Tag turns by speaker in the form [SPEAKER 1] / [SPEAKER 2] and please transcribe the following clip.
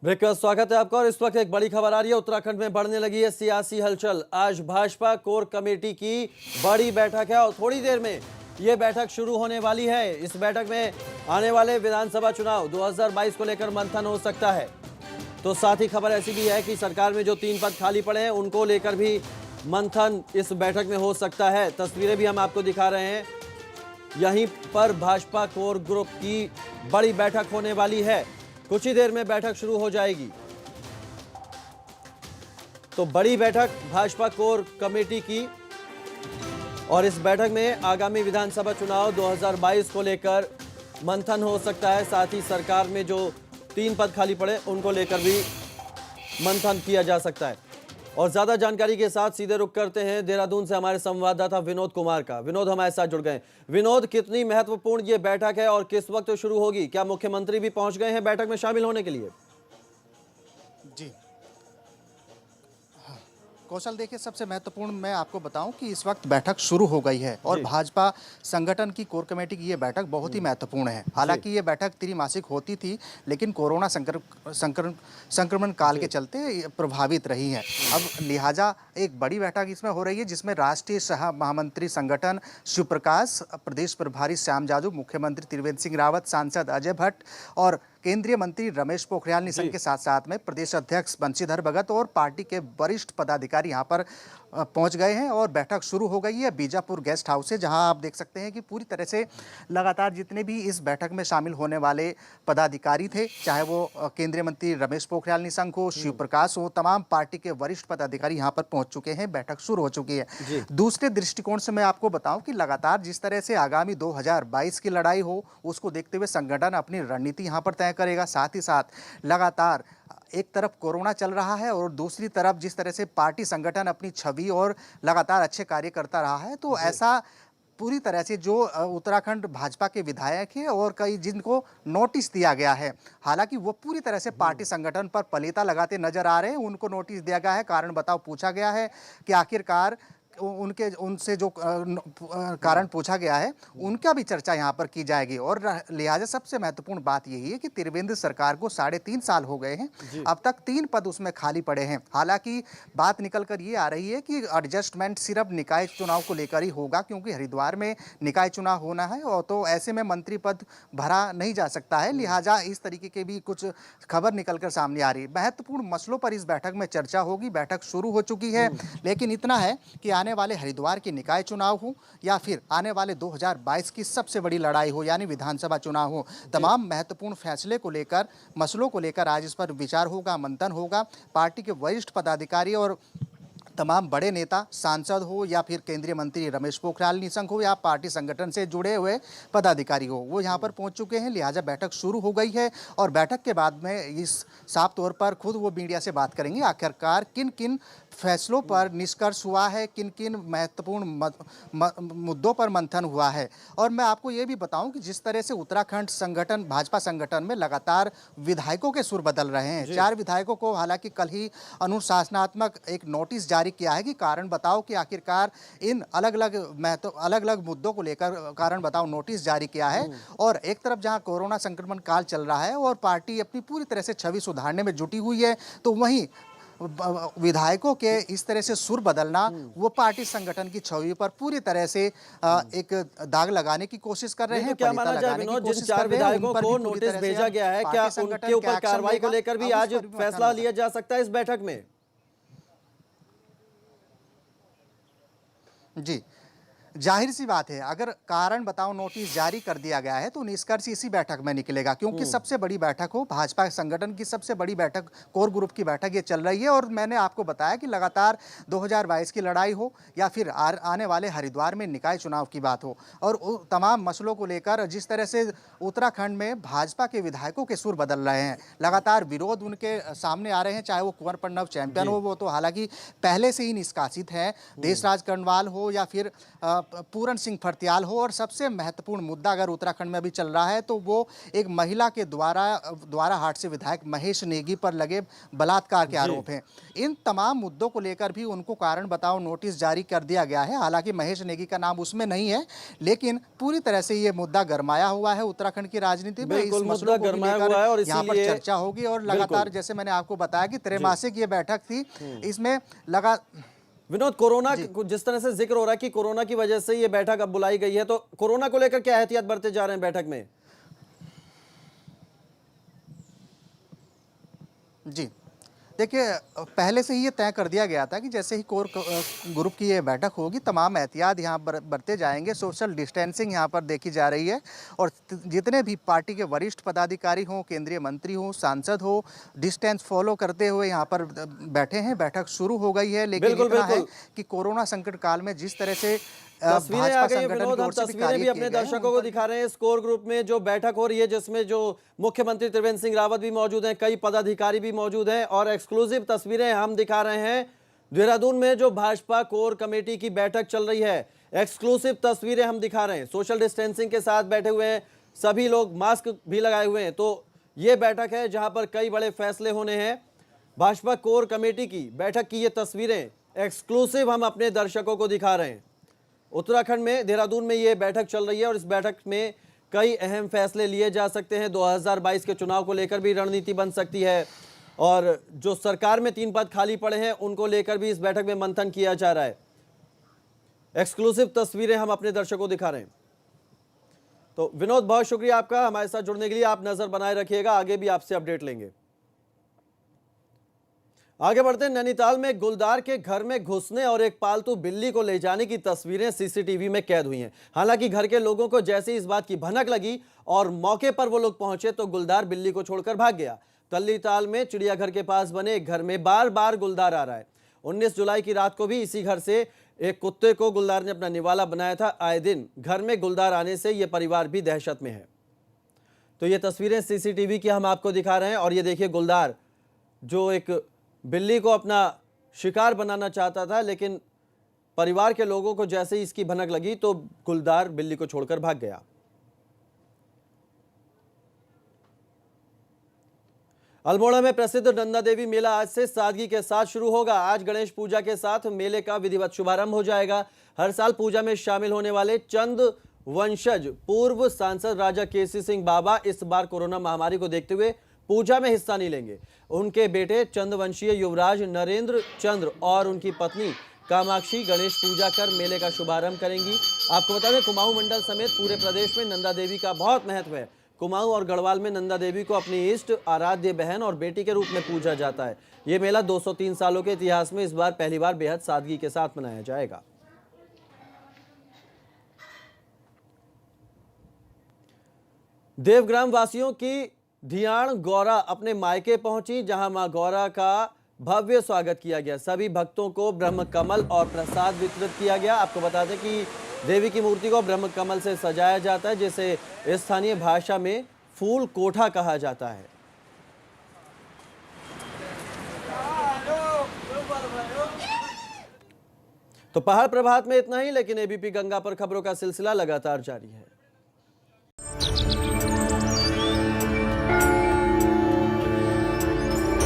[SPEAKER 1] Break का स्वागत है आपका। और इस वक्त एक बड़ी खबर आ रही है। उत्तराखंड में बढ़ने लगी है सियासी हलचल। आज भाजपा कोर कमेटी की बड़ी बैठक है और थोड़ी देर में ये बैठक शुरू होने वाली है। इस बैठक में आने वाले विधानसभा चुनाव 2022 को लेकर मंथन हो सकता है। तो साथ ही खबर ऐसी भी है कि सरकार में जो 3 पद खाली पड़े हैं उनको लेकर भी मंथन इस बैठक में हो सकता है। तस्वीरें भी हम आपको दिखा रहे हैं। यहीं पर भाजपा कोर ग्रुप की बड़ी बैठक होने वाली है। कुछ ही देर में बैठक शुरू हो जाएगी। तो बड़ी बैठक भाजपा कोर कमेटी की, और इस बैठक में आगामी विधानसभा चुनाव 2022 को लेकर मंथन हो सकता है। साथ ही सरकार में जो 3 पद खाली पड़े उनको लेकर भी मंथन किया जा सकता है। और ज्यादा जानकारी के साथ सीधे रुख करते हैं देहरादून से हमारे संवाददाता विनोद कुमार का। विनोद हमारे साथ जुड़ गए। विनोद, कितनी महत्वपूर्ण ये बैठक है और किस वक्त शुरू होगी? क्या मुख्यमंत्री भी पहुंच गए हैं बैठक में शामिल होने के लिए?
[SPEAKER 2] जी कौशल, देखिए, सबसे महत्वपूर्ण मैं आपको बताऊं कि इस वक्त बैठक शुरू हो गई है और भाजपा संगठन की कोर कमेटी की ये बैठक बहुत ही महत्वपूर्ण है। हालांकि ये बैठक त्रिमासिक होती थी, लेकिन कोरोना संक्रमण काल के चलते प्रभावित रही है। अब लिहाजा एक बड़ी बैठक इसमें हो रही है, जिसमें राष्ट्रीय सह महामंत्री संगठन शिव प्रकाश, प्रदेश प्रभारी श्याम जाजू, मुख्यमंत्री त्रिवेंद्र सिंह रावत, सांसद अजय भट्ट और केंद्रीय मंत्री रमेश पोखरियाल निशंक के साथ साथ में प्रदेश अध्यक्ष बंशीधर भगत और पार्टी के वरिष्ठ पदाधिकारी यहां पर पहुंच गए हैं और बैठक शुरू हो गई है बीजापुर गेस्ट हाउस से, जहां आप देख सकते हैं कि पूरी तरह से लगातार जितने भी इस बैठक में शामिल होने वाले पदाधिकारी थे, चाहे वो केंद्रीय मंत्री रमेश पोखरियाल निशंक हो, शिव प्रकाश हो, तमाम पार्टी के वरिष्ठ पदाधिकारी यहां पर पहुंच चुके हैं। बैठक शुरू हो चुकी है। दूसरे दृष्टिकोण से मैं आपको बताऊं कि लगातार जिस तरह से आगामी 2022 की लड़ाई हो, उसको देखते हुए संगठन अपनी रणनीति यहां पर तय करेगा। साथ ही साथ लगातार एक तरफ कोरोना चल रहा है और दूसरी तरफ जिस तरह से पार्टी संगठन अपनी छवि और लगातार अच्छे कार्य करता रहा है, तो ऐसा पूरी तरह से जो उत्तराखंड भाजपा के विधायक हैं और कई जिनको नोटिस दिया गया है, हालांकि वो पूरी तरह से पार्टी संगठन पर पलीता लगाते नजर आ रहे हैं। उनको नोटिस दिया गया है, कारण बताओ पूछा गया है कि आखिरकार उनसे जो कारण पूछा गया है उनका भी चर्चा यहाँ पर की जाएगी। और लिहाजा सबसे महत्वपूर्ण बात यही है कि त्रिवेंद्र सरकार को 3.5 साल हो गए हैं, अब तक 3 पद उसमें खाली पड़े हैं। हालांकि बात निकल कर ये आ रही है कि एडजस्टमेंट सिर्फ निकाय चुनाव को लेकर ही होगा, क्योंकि हरिद्वार में निकाय चुनाव होना है और तो ऐसे में मंत्री पद भरा नहीं जा सकता है। लिहाजा इस तरीके के भी कुछ खबर निकल कर सामने आ रही है। महत्वपूर्ण मसलों पर इस बैठक में चर्चा होगी। बैठक शुरू हो चुकी है, लेकिन इतना है कि आने वाले हरिद्वार के निकाय चुनाव हो या फिर आने वाले 2022 की सबसे बड़ी लड़ाई हो यानी विधानसभा चुनाव हो, तमाम महत्वपूर्ण फैसले को लेकर, मसलों को लेकर आज इस पर विचार होगा, मंथन होगा। पार्टी के वरिष्ठ पदाधिकारी और तमाम बड़े नेता, सांसद हो या फिर केंद्रीय मंत्री रमेश पोखरियाल निशंक हो या पार्टी संगठन से जुड़े हुए पदाधिकारी हो, वो यहाँ पर पहुँच चुके हैं। लिहाजा बैठक शुरू हो गई है और बैठक के बाद में इस साफ तौर पर खुद वो मीडिया से बात करेंगे आखिरकार किन किन फैसलों पर निष्कर्ष हुआ है, किन किन महत्वपूर्ण मुद्दों पर मंथन हुआ है। और मैं आपको ये भी बताऊं कि जिस तरह से उत्तराखंड संगठन, भाजपा संगठन में लगातार विधायकों के सुर बदल रहे हैं। 4 विधायकों को हालांकि कल ही अनुशासनात्मक एक नोटिस जारी किया है कि कारण बताओ कि आखिरकार इन अलग अलग मुद्दों को लेकर कारण बताओ नोटिस जारी किया है। और एक तरफ जहां कोरोना संक्रमण काल चल रहा है और पार्टी अपनी पूरी तरह से छवि सुधारने में जुटी हुई है, तो वहीं विधायकों के इस तरह से सुर बदलना वो पार्टी संगठन की छवि पर पूरी तरह से एक दाग लगाने की कोशिश कर रहे हैं।
[SPEAKER 1] क्या माना जाए विनोद, जिन 4 विधायकों को नोटिस भेजा गया है, क्या उनके ऊपर कार्रवाई को लेकर भी आज फैसला लिया जा सकता है इस बैठक में?
[SPEAKER 2] जी, जाहिर सी बात है, अगर कारण बताओ नोटिस जारी कर दिया गया है तो निष्कर्ष इसी बैठक में निकलेगा, क्योंकि सबसे बड़ी बैठक हो, भाजपा संगठन की सबसे बड़ी बैठक, कोर ग्रुप की बैठक ये चल रही है। और मैंने आपको बताया कि लगातार 2022 की लड़ाई हो या फिर आने वाले हरिद्वार में निकाय चुनाव की बात हो, और तमाम मसलों को लेकर जिस तरह से उत्तराखंड में भाजपा के विधायकों के सुर बदल रहे हैं, लगातार विरोध उनके सामने आ रहे हैं, चाहे वो कुंवर प्रणव चैंपियन हो, वो तो हालांकि पहले से ही निष्कासित है, देशराज कर्णवाल हो या फिर पूरन सिंह फर्त्याल हो। और सबसे महत्वपूर्ण मुद्दा अगर उत्तराखंड में अभी चल रहा है तो वो एक महिला के द्वारा हाट से विधायक महेश नेगी पर लगे बलात्कार के आरोप हैं। इन तमाम मुद्दों को लेकर भी उनको कारण बताओ नोटिस जारी कर दिया गया है। हालांकि महेश नेगी का नाम उसमें नहीं है, लेकिन पूरी तरह से ये मुद्दा गरमाया हुआ है उत्तराखंड की राजनीति में। इस मसले को लेकर यहाँ पर चर्चा होगी और लगातार, जैसे मैंने आपको बताया कि त्रैमासिक ये बैठक थी, इसमें लगा
[SPEAKER 1] विनोद, कोरोना जिस तरह से जिक्र हो रहा है कि कोरोना की वजह से ये बैठक अब बुलाई गई है, तो कोरोना को लेकर क्या एहतियात बरते जा रहे हैं बैठक में?
[SPEAKER 2] जी देखिए, पहले से ही ये तय कर दिया गया था कि जैसे ही कोर ग्रुप की ये बैठक होगी तमाम एहतियात यहाँ पर बरते जाएंगे। सोशल डिस्टेंसिंग यहाँ पर देखी जा रही है और जितने भी पार्टी के वरिष्ठ पदाधिकारी हों, केंद्रीय मंत्री हों, सांसद हो, डिस्टेंस फॉलो करते हुए यहाँ पर बैठे हैं। बैठक शुरू हो गई है, लेकिन इतना है कि कोरोना संकट काल में जिस तरह से
[SPEAKER 1] तस्वीरें आ गई विनोद, हम तस्वीरें भी अपने दर्शकों को दिखा रहे हैं। स्कोर ग्रुप में जो बैठक हो रही है, जिसमें जो मुख्यमंत्री त्रिवेंद्र सिंह रावत भी मौजूद हैं, कई पदाधिकारी भी मौजूद हैं, और एक्सक्लूसिव तस्वीरें हम दिखा रहे हैं देहरादून में जो भाजपा कोर कमेटी की बैठक चल रही है। एक्सक्लूसिव तस्वीरें हम दिखा रहे हैं, सोशल डिस्टेंसिंग के साथ बैठे हुए हैं सभी लोग, मास्क भी लगाए हुए हैं। तो ये बैठक है जहां पर कई बड़े फैसले होने हैं। भाजपा कोर कमेटी की बैठक की ये तस्वीरें एक्सक्लूसिव हम अपने दर्शकों को दिखा रहे हैं। उत्तराखंड में देहरादून में ये बैठक चल रही है और इस बैठक में कई अहम फैसले लिए जा सकते हैं। 2022 के चुनाव को लेकर भी रणनीति बन सकती है, और जो सरकार में 3 पद खाली पड़े हैं उनको लेकर भी इस बैठक में मंथन किया जा रहा है। एक्सक्लूसिव तस्वीरें हम अपने दर्शकों को दिखा रहे हैं। तो विनोद, बहुत शुक्रिया आपका हमारे साथ जुड़ने के लिए। आप नजर बनाए रखिएगा, आगे भी आपसे अपडेट लेंगे। आगे बढ़ते हैं। नैनीताल में गुलदार के घर में घुसने और एक पालतू बिल्ली को ले जाने की तस्वीरें सीसीटीवी में कैद हुई हैं। हालांकि घर के लोगों को जैसे इस बात की भनक लगी और मौके पर वो लोग पहुंचे तो गुलदार बिल्ली को छोड़कर भाग गया। तल्लीताल में चिड़ियाघर के पास बने एक घर में बार बार गुलदार आ रहा है। 19 जुलाई की रात को भी इसी घर से एक कुत्ते को गुलदार ने अपना निवाला बनाया था। आए दिन घर में गुलदार आने से यह परिवार भी दहशत में है। तो ये तस्वीरें सीसीटीवी की हम आपको दिखा रहे हैं, और ये देखिए गुलदार जो एक बिल्ली को अपना शिकार बनाना चाहता था, लेकिन परिवार के लोगों को जैसे ही इसकी भनक लगी तो गुलदार बिल्ली को छोड़कर भाग गया। अल्मोड़ा में प्रसिद्ध नंदा देवी मेला आज से सादगी के साथ शुरू होगा। आज गणेश पूजा के साथ मेले का विधिवत शुभारंभ हो जाएगा। हर साल पूजा में शामिल होने वाले चंद वंशज पूर्व सांसद राजा केसी सिंह बाबा इस बार कोरोना महामारी को देखते हुए पूजा में हिस्सा नहीं लेंगे। उनके बेटे चंदवंशीय युवराज नरेंद्र चंद्र और उनकी पत्नी कामाक्षी गणेश पूजा कर मेले का शुभारंभ करेंगी। आपको बता दें, कुमाऊं मंडल समेत पूरे प्रदेश में नंदा देवी का बहुत महत्व है। कुमाऊं और गढ़वाल में नंदा देवी को अपनी इष्ट, आराध्य बहन और बेटी के रूप में पूजा जाता है। ये मेला 203 सालों के इतिहास में इस बार पहली बार बेहद सादगी के साथ मनाया जाएगा। देवग्राम वासियों की धियाण गौरा अपने मायके पहुंची, जहां मां गौरा का भव्य स्वागत किया गया। सभी भक्तों को ब्रह्म कमल और प्रसाद वितरित किया गया। आपको बता दें कि देवी की मूर्ति को ब्रह्म कमल से सजाया जाता है, जिसे स्थानीय भाषा में फूल कोठा कहा जाता है। तो पहाड़ प्रभात में इतना ही, लेकिन एबीपी गंगा पर खबरों का सिलसिला लगातार जारी है।